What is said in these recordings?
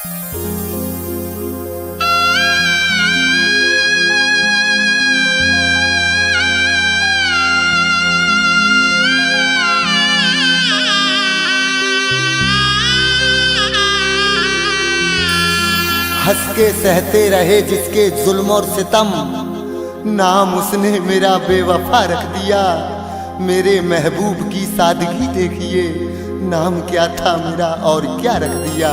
हंस के सहते रहे जिसके जुल्म और सितम, नाम उसने मेरा बेवफा रख दिया। मेरे महबूब की सादगी देखिए, नाम क्या था मेरा और क्या रख दिया।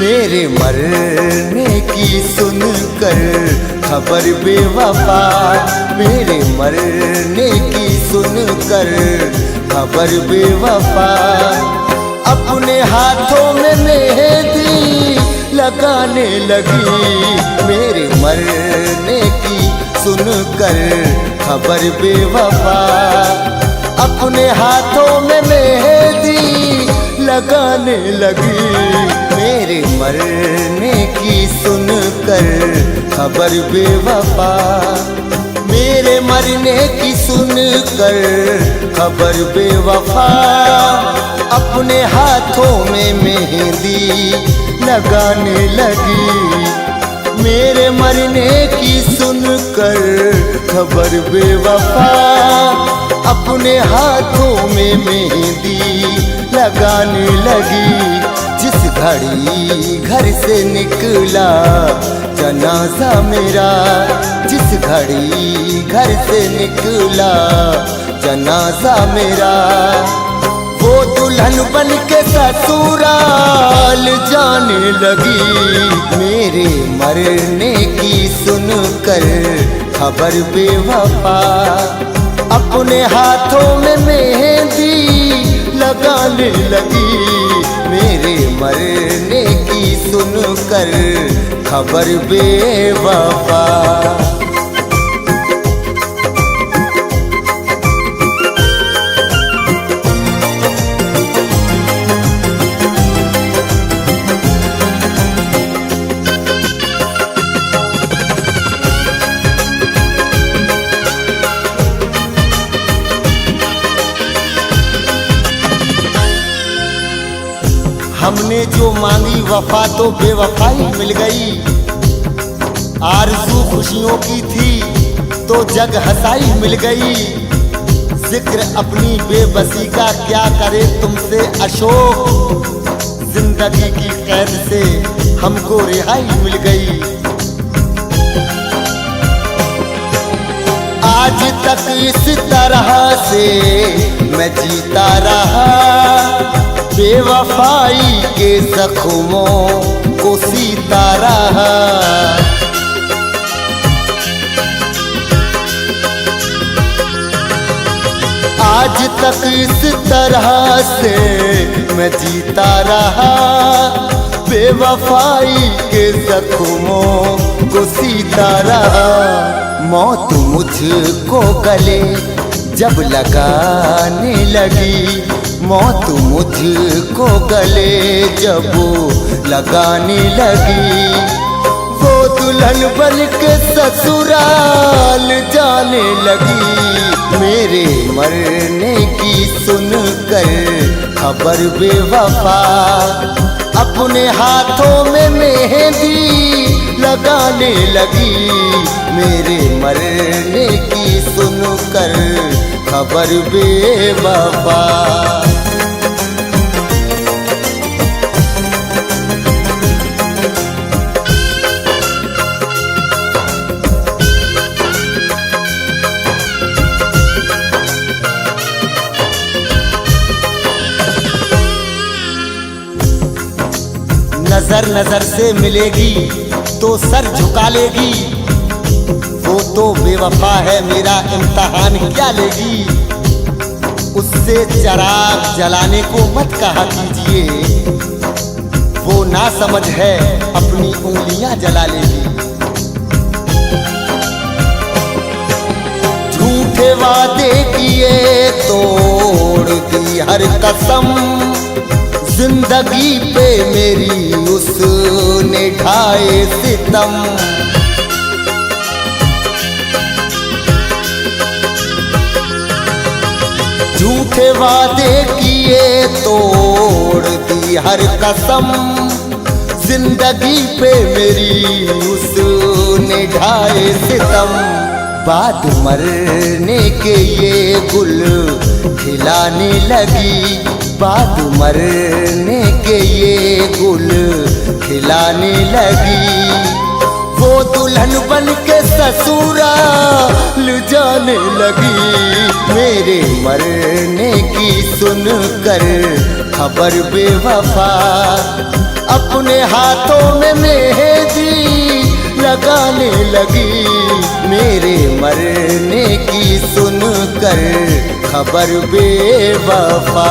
मेरे मरने की सुनकर खबर बेवफा, मेरे मरने की सुनकर खबर बेवफा, अपने हाथों में मेहंदी लगाने लगी। मेरे मरने की सुनकर खबर बेवफा, अपने हाथों में मेहंदी लगाने लगी। मेरे मरने की सुनकर खबर बेवफा, मेरे मरने की सुनकर खबर बेवफा, अपने हाथों में मेहंदी लगाने लगी। मेरे मरने की सुनकर खबर बेवफा, अपने हाथों में मेहंदी लगाने लगी। जिस घड़ी घर से निकला जनाजा मेरा, जिस घड़ी घर से निकला जनाजा मेरा, वो दुल्हन बन के ससुराल जाने लगी। मेरे मरने की सुनकर खबर बेवफा, अपने हाथों में मेहंदी लगाने लगी। मेरे मरने की सुनकर खबर बेवफा। हमने जो मांगी वफा तो बेवफाई मिल गई। आरज़ू खुशियों की थी तो जग हंसाई मिल गई। जिक्र अपनी बेबसी का क्या करे तुमसे अशोक, जिंदगी की कैद से हमको रिहाई मिल गई। आज तक इस तरह से मैं जीता रहा, बेवफाई के जख्मों को सीता रहा। आज तक इस तरह से मैं जीता रहा, बेवफाई के जख्मों को सीता रहा। मौत मुझको गले जब लगाने लगी, मौत मुझको गले जब लगाने लगी, वो दुल्हन बन के ससुराल जाने लगी। मेरे मरने की सुनकर खबर बेवफा, अपने हाथों में मेहंदी लगाने लगी। मेरे मरने की सुनकर खबर बेवफा। नजर नजर से मिलेगी तो सर झुका लेगी, वो तो बेवफा है मेरा इम्तिहान क्या लेगी। उससे चराग जलाने को मत कहा कीजिए, वो ना समझ है अपनी उंगलियां जला लेगी। झूठे वादे किए तोड़ दी हर कसम, जिंदगी पे मेरी उसने ढाए सितम। झूठे वादे किए तोड़ दी हर कसम, जिंदगी पे मेरी उसने ढाए सितम। बाद मरने के ये गुल खिलाने लगी, बाद मरने के ये गुल खिलाने लगी। वो दुल्हन बन के ससुराल जाने लगी, मेरे मरने की सुनकर खबर बेवफा अपने हाथों में मेहंदी लगाने लगी। मेरे मरने की सुनकर खबर बेवफा।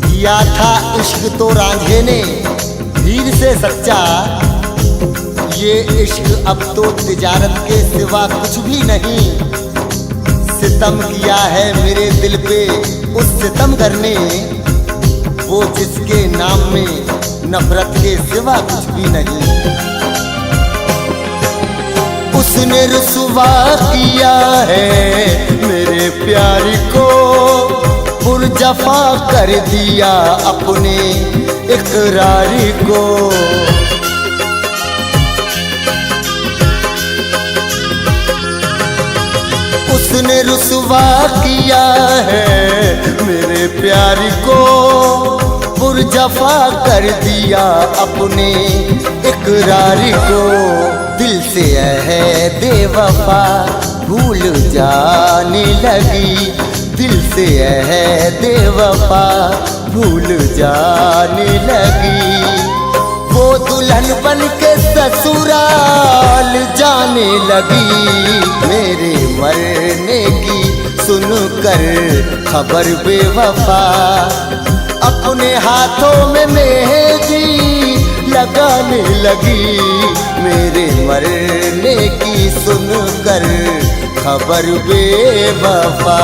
किया था इश्क तो रांझे ने हीर से सच्चा, ये इश्क अब तो तिजारत के सिवा कुछ भी नहीं। सितम किया है मेरे दिल पे उस सितमगर ने, वो जिसके नाम में नफरत के सिवा कुछ भी नहीं। उसने रुसवा किया है मेरे प्यार को, पुरजफा कर दिया अपने इकरार को। उसने रुसवा किया है मेरे प्यार को, पुरजफा कर दिया अपने इकरार को। दिल से है बेवफा भूल जाने लगी, दिल से है बेवफा भूल जाने लगी। वो दुल्हन बन के ससुराल जाने लगी, मेरे मरने की सुनकर खबर बेवफा अपने हाथों में मेहंदी लगाने लगी। मेरे मरने की सुनकर खबर बेवफा।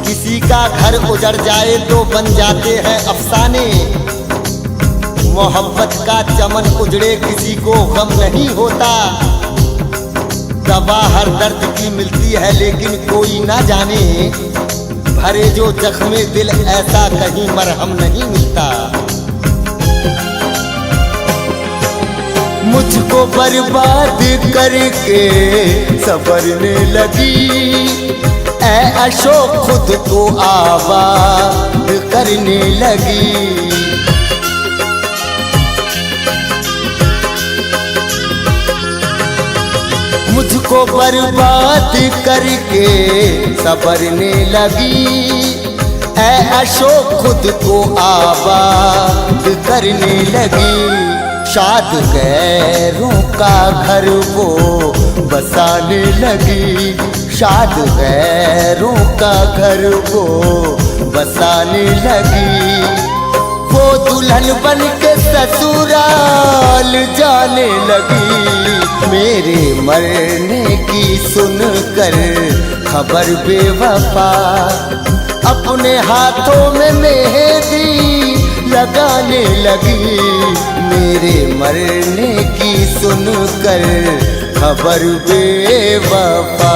किसी का घर उजड़ जाए तो बन जाते हैं अफसाने, मोहब्बत का चमन उजड़े किसी को गम नहीं होता। दवा हर दर्द की मिलती है लेकिन कोई ना जाने, भरे जो जख्मे दिल ऐसा कहीं मरहम नहीं मिलता। मुझको बर्बाद करके संवरने लगी, ऐ अशोक खुद को आबाद करने लगी। मुझको बर्बाद करके संवरने लगी, ऐ अशोक खुद को आबाद करने लगी। शाद गैरों का घर वो बसाने लगी, शाद गैरों का घर वो बसाने लगी। वो दुल्हन बन के ससुराल जाने लगी, मेरे मरने की सुनकर खबर बेवफा अपने हाथों में मेहंदी लगाने लगी। मेरे मरने की सुनकर खबर बेवफा।